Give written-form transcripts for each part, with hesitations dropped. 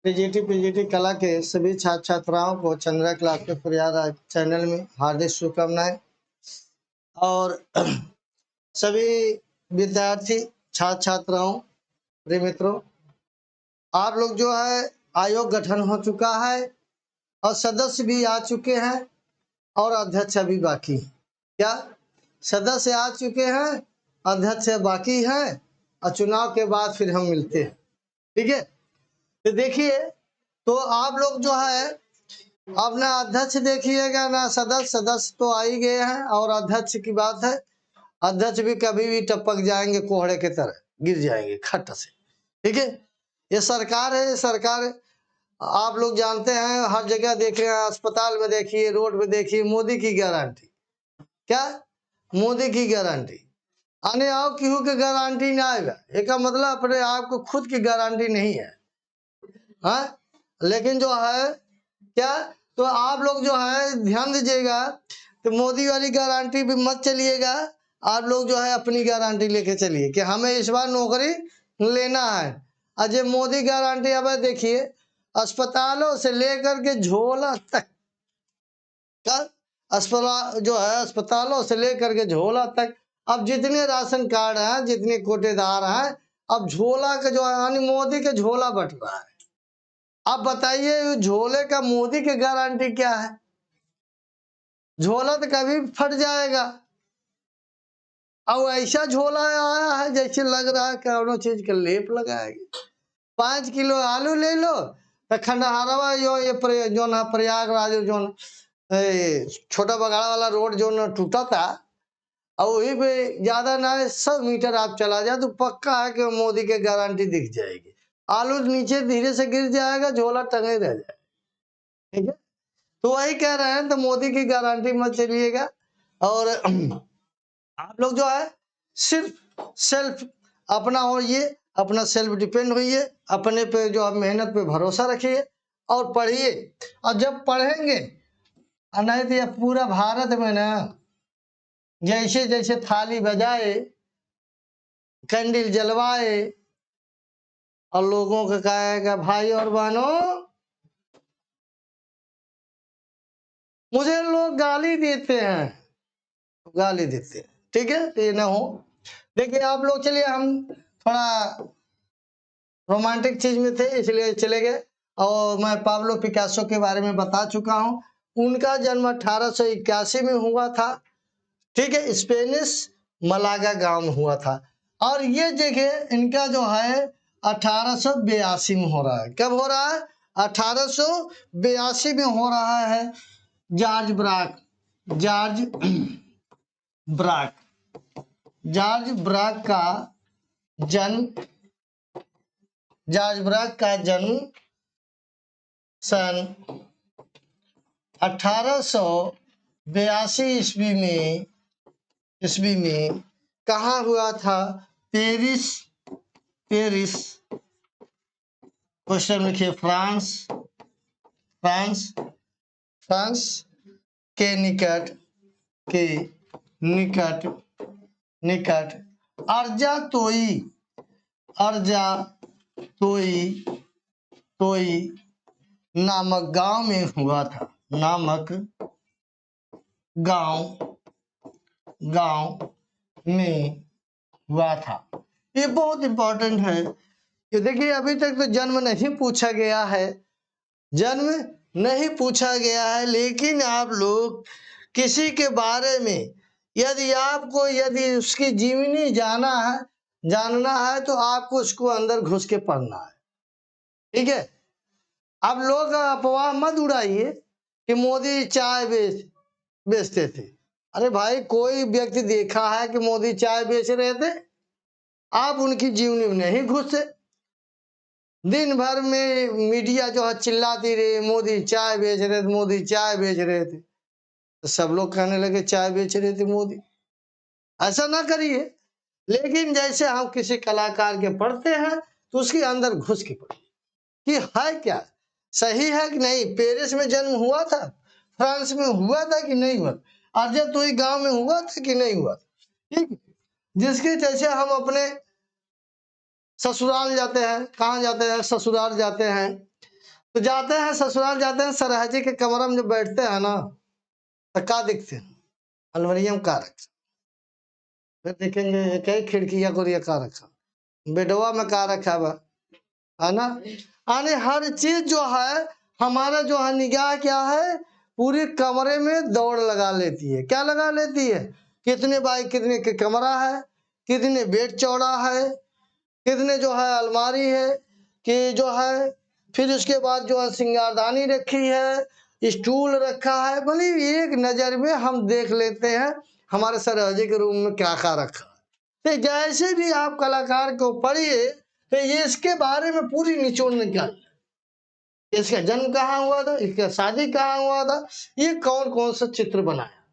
PGT कला के सभी छात्र छात्राओं को चंद्रा क्लास के प्रयाग चैनल में हार्दिक शुभकामनाएं। और सभी विद्यार्थी छात्र छात्राओं प्रिय मित्रों, आप लोग जो है आयोग गठन हो चुका है और सदस्य भी आ चुके हैं और अध्यक्ष अभी बाकी है। क्या सदस्य आ चुके हैं, अध्यक्ष बाकी है और चुनाव के बाद फिर हम मिलते हैं। ठीक है, तो देखिए, तो आप लोग जो है अपना अध्यक्ष देखिएगा ना, सदस्य तो आ ही गए हैं और अध्यक्ष की बात है, अध्यक्ष भी कभी भी टपक जाएंगे, कोहड़े की तरह गिर जाएंगे खट से। ठीक है, ये सरकार है, सरकार आप लोग जानते हैं, हर जगह देख रहे हैं, अस्पताल में देखिए, रोड पे देखिए, मोदी की गारंटी। क्या मोदी की गारंटी? आने आओ केहू की गारंटी ना आएगा, एक मतलब अपने आप को खुद की गारंटी नहीं है। हाँ, लेकिन जो है क्या, तो आप लोग जो है ध्यान दीजिएगा, तो मोदी वाली गारंटी भी मत चलिएगा, आप लोग जो है अपनी गारंटी लेके चलिए कि हमें इस बार नौकरी लेना है। अजय मोदी गारंटी, अब देखिए अस्पतालों से लेकर के झोला तक का, अस्पताल जो है अस्पतालों से लेकर के झोला तक, अब जितने राशन कार्ड हैं, जितने कोटेदार हैं, अब झोला का जो है मोदी के झोला बट रहा है। अब बताइए झोले का मोदी की गारंटी क्या है? झोला तो कभी फट जाएगा। अब ऐसा झोला आया है जैसे लग रहा है कौनो चीज का लेप लगाएगी। 5 किलो आलू ले लो तो खंडहरवा जो ना प्रयागराज जो छोटा बगाड़ा वाला रोड जो ना टूटा था, और वही पे ज्यादा ना 100 मीटर आप चला जाए तो पक्का है कि मोदी की गारंटी दिख जाएगी। आलू नीचे धीरे से गिर जाएगा, झोला टंगे रह जाएगा। ठीक है, तो वही कह रहे हैं, तो मोदी की गारंटी मत चलिएगा। और आप लोग जो है सिर्फ सेल्फ अपना होइए, अपना सेल्फ डिपेंड होइए, अपने पे जो है मेहनत पे भरोसा रखिए और पढ़िए। और जब पढ़ेंगे, नहीं तो ये पूरा भारत में ना जैसे जैसे थाली बजाए, कैंडल जलवाए और लोगों को कहेगा भाई और बहनों, मुझे लोग गाली देते हैं, गाली देते हैं। ठीक है, तो ये ना हो। देखिए आप लोग, चलिए हम थोड़ा रोमांटिक चीज में थे इसलिए चले गए। और मैं पाब्लो पिकासो के बारे में बता चुका हूं, उनका जन्म 1881 में हुआ था। ठीक है, स्पेनिश मलागा गांव में हुआ था। और ये जगह इनका जो है 1882 में हो रहा है। कब हो रहा है? 1882 में हो रहा है। जॉर्ज ब्राक, जॉर्ज ब्राक का जन्म, सन 1882 ईस्वी में कहाँ हुआ था? पेरिस, क्वेश्चन लिखिए, फ्रांस के निकट अर्जातोई नामक गांव में हुआ था। गांव में हुआ था। ये बहुत इंपॉर्टेंट है कि देखिए अभी तक तो जन्म नहीं पूछा गया है, लेकिन आप लोग किसी के बारे में यदि उसकी जीवनी जानना है तो आपको उसको अंदर घुस के पढ़ना है। ठीक है, आप लोग अफवाह मत उड़ाइए कि मोदी चाय बेचते थे। अरे भाई, कोई व्यक्ति देखा है कि मोदी चाय बेच रहे थे? आप उनकी जीवनी में नहीं घुसे। दिन भर में मीडिया जो है चिल्लाती रही मोदी चाय बेच रहे थे, मोदी चाय बेच रहे थे, तो सब लोग कहने लगे चाय बेच रहे थे मोदी। ऐसा ना करिए। लेकिन जैसे हम किसी कलाकार के पढ़ते हैं तो उसके अंदर घुस के पढ़िए कि है क्या, सही है कि नहीं, पेरिस में जन्म हुआ था, फ्रांस में हुआ था कि नहीं हुआ, अर्जातोई गांव में हुआ था कि नहीं हुआ। ठीक, जिसके जैसे हम अपने ससुराल जाते हैं, कहाँ जाते हैं? ससुराल जाते हैं, तो जाते हैं ससुराल, जाते हैं सरहजी के कमरा में जब बैठते हैं ना, तो क्या दिखते हैं? अलवरिया में का रखा, फिर देखेंगे कई खिड़कियां गुड़िया का रखा, बेडवा में का रखा बा, है ना। यानी हर चीज जो है हमारा जो है निगाह क्या है, पूरे कमरे में दौड़ लगा लेती है। क्या लगा लेती है? कितने बाई कितने के कमरा है, कितने बेड चौड़ा है, कितने जो है अलमारी है, कि जो है फिर उसके बाद जो है सिंगारदानी रखी है, स्टूल रखा है। भले एक नजर में हम देख लेते हैं हमारे सरहजी के रूम में क्या क्या रखा है। तो जैसे भी आप कलाकार को पढ़िए तो ये इसके बारे में पूरी निचोड़ निकाल, इसका जन्म कहाँ हुआ था, इसका शादी कहाँ हुआ था, ये कौन कौन सा चित्र बनाया,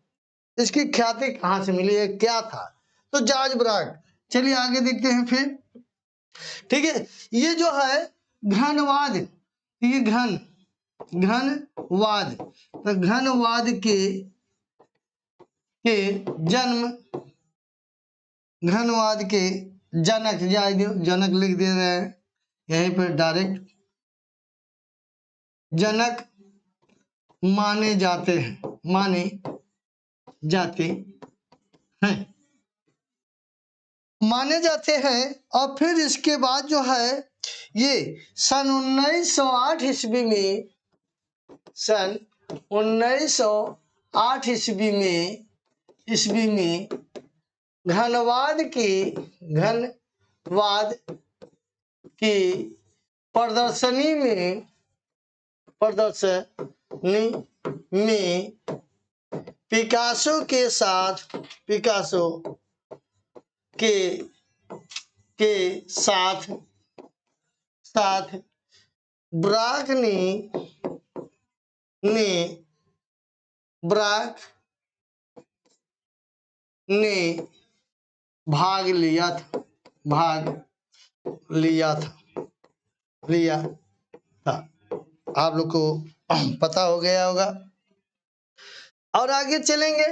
इसकी ख्याति कहाँ से मिली है, क्या था। तो जाज बराग, चलिए आगे देखते हैं फिर। ठीक है, ये जो है घनवाद, ये घनवाद, तो घनवाद के जन्म, घनवाद के जनक, जनक लिख दे रहे हैं यहीं पर डायरेक्ट, जनक माने जाते हैं, माने जाते हैं, माने जाते हैं। और फिर इसके बाद जो है ये सन 1908 ईस्वी में, सन 1908 ईस्वी में घनवाद की प्रदर्शनी में पिकासो के साथ ब्राक ने भाग लिया था। आप लोग को पता हो गया होगा। और आगे चलेंगे,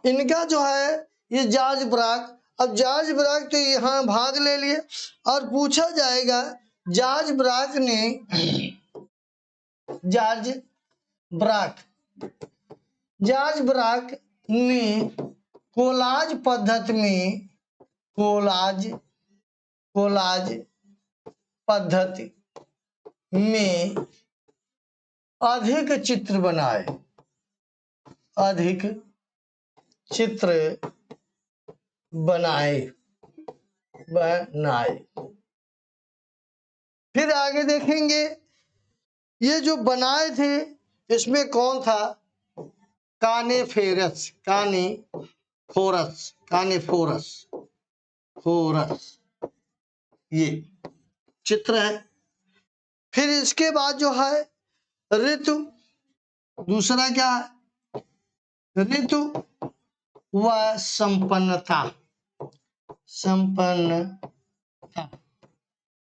इनका जो है ये जाज बराग, अब जाज बराग तो यहाँ भाग ले लिए, और पूछा जाएगा जाज बराग ने कोलाज पद्धति में अधिक चित्र बनाए, फिर आगे देखेंगे ये जो बनाए थे इसमें कौन था, कानेफोरस, ये चित्र है। फिर इसके बाद जो है ऋतु, दूसरा क्या है, ऋतु व संपन्नता,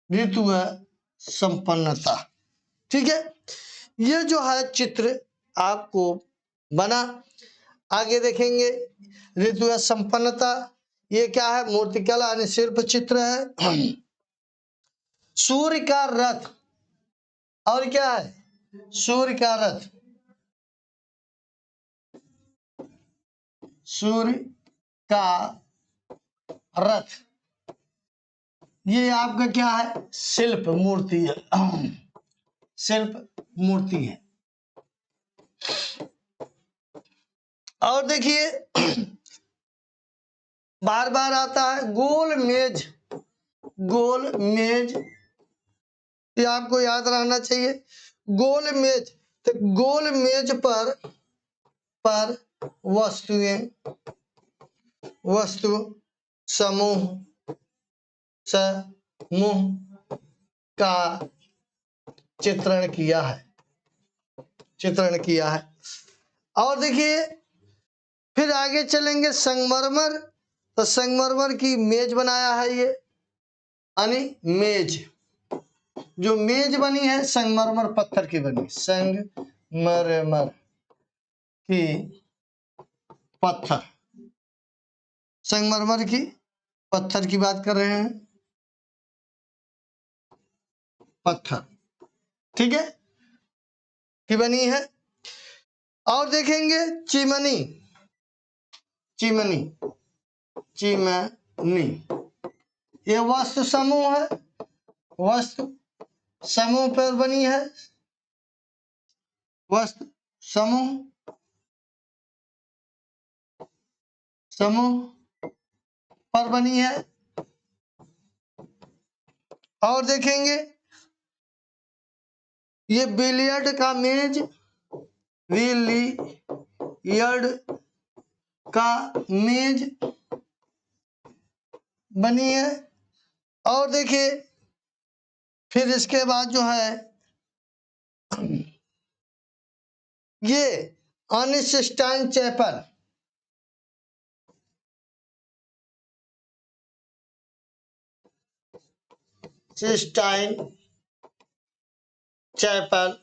ऋतु व संपन्नता। ठीक है, ये जो है चित्र आपको बना। आगे देखेंगे ऋतु व संपन्नता, ये क्या है, मूर्तिकला यानी शिल्प चित्र है। सूर्य का रथ, और क्या है, सूर्य का रथ, सूर्य का रथ, ये आपका क्या है, शिल्प मूर्ति है, शिल्प मूर्ति है। और देखिए बार बार आता है गोल मेज, ये आपको याद रहना चाहिए, गोल मेज। तो गोल मेज पर वस्तु समूह का चित्रण किया है। और देखिए फिर आगे चलेंगे संगमरमर, तो संगमरमर की मेज बनाया है ये, यानी मेज, जो मेज बनी है संगमरमर पत्थर की बनी, संगमरमर की पत्थर, संगमरमर की पत्थर की बात कर रहे हैं, पत्थर। ठीक है, की बनी है। और देखेंगे चिमनी, चिमनी, चिमनी, ये वस्तु समूह है, वस्तु समूह पर बनी है, वस्तु समूह, समूह पर बनी है। और देखेंगे ये बिलियर्ड का मेज, बिलियर्ड का मेज बनी है। और देखिए फिर इसके बाद जो है ये अर्नेस्ट चैपल, सिस्टाइन चैपल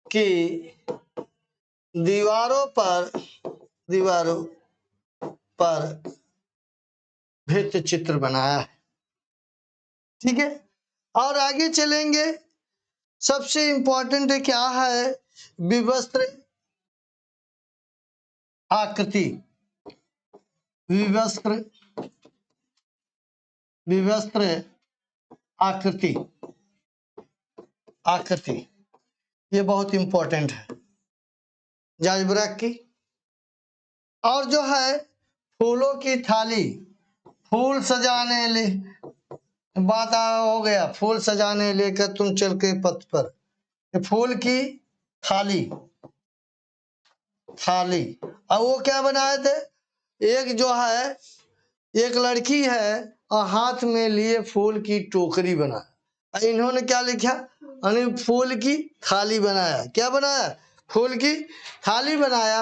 की दीवारों पर भित्त चित्र बनाया है। ठीक है, और आगे चलेंगे। सबसे इंपॉर्टेंट क्या है, विवस्त्र आकृति, विवस्त्र आकृति, आकृति ये बहुत इंपॉर्टेंट है जाजबराक की। और जो है फूलों की थाली, फूल सजाने ले बात हो गया, फूल सजाने लेकर तुम चल के पथ पर, फूल की थाली, थाली। और वो क्या बनाए थे, एक जो है एक लड़की है और हाथ में लिए फूल की टोकरी बनाया। इन्होंने क्या लिखा, फूल की थाली बनाया। क्या बनाया, फूल की थाली बनाया।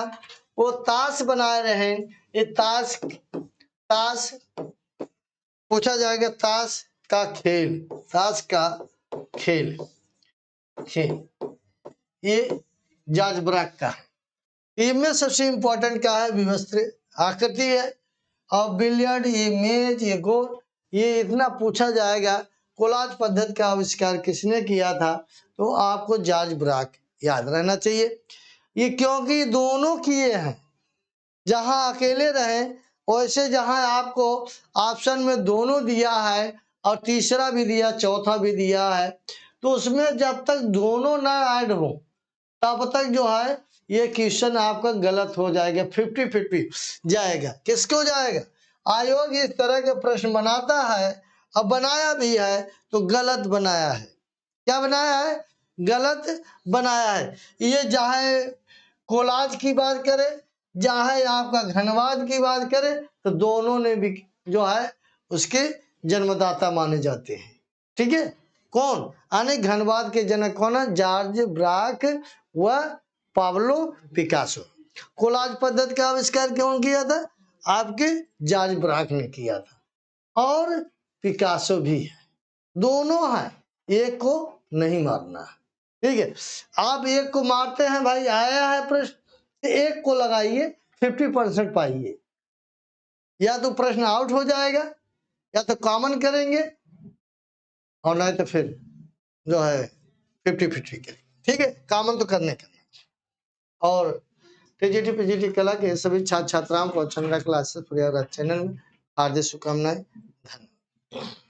वो ताश बनाए रहे, ये ताश, ताश पूछा जाएगा, ताश का खेल, ताश का खेल, खेल ये जाजबराक का। इनमें सबसे इंपॉर्टेंट क्या है, विवस्त्र आकृति है। और बिलियर्ड, ये मेज, ये गोल, ये इतना पूछा जाएगा। कोलाज पद्धति का आविष्कार किसने किया था, तो आपको जाजबराक याद रहना चाहिए। ये क्योंकि दोनों किए हैं, जहां अकेले रहे वैसे जहां आपको ऑप्शन में दोनों दिया है और तीसरा भी दिया, चौथा भी दिया है, तो उसमें जब तक दोनों ना ऐड हो तब तक जो है ये क्वेश्चन आपका गलत हो जाएगा, 50-50 जाएगा। किसको जाएगा, आयोग इस तरह के प्रश्न बनाता है, अब बनाया भी है तो गलत बनाया है। क्या बनाया है, गलत बनाया है। ये चाहे कोलाज की बात करे, चाहे आपका घनवाद की बात करे, तो दोनों ने भी जो है उसके जन्मदाता माने जाते हैं। ठीक है, कौन, अनेक घनवाद के जनक कौन है, जॉर्ज ब्राक व पाब्लो पिकासो। कोलाज पद्धति का आविष्कार कौन किया था, आपके जॉर्ज ब्राक ने किया था। और पिकासो भी है, दोनों हैं, एक को नहीं मारना। ठीक है, आप एक को मारते हैं भाई, आया है प्रश्न, एक को लगाइए, 50% पाइए। या तो प्रश्न आउट हो जाएगा या तो कॉमन करेंगे, और नहीं तो फिर जो है 50-50 करेंगे। ठीक है, कॉमन तो करने का। और टीजीटी पीजीटी कला के सभी छात्र छात्राओं को चंद्रा क्लासेस चैनल में हार्दिक शुभकामनाएं। धन्यवाद।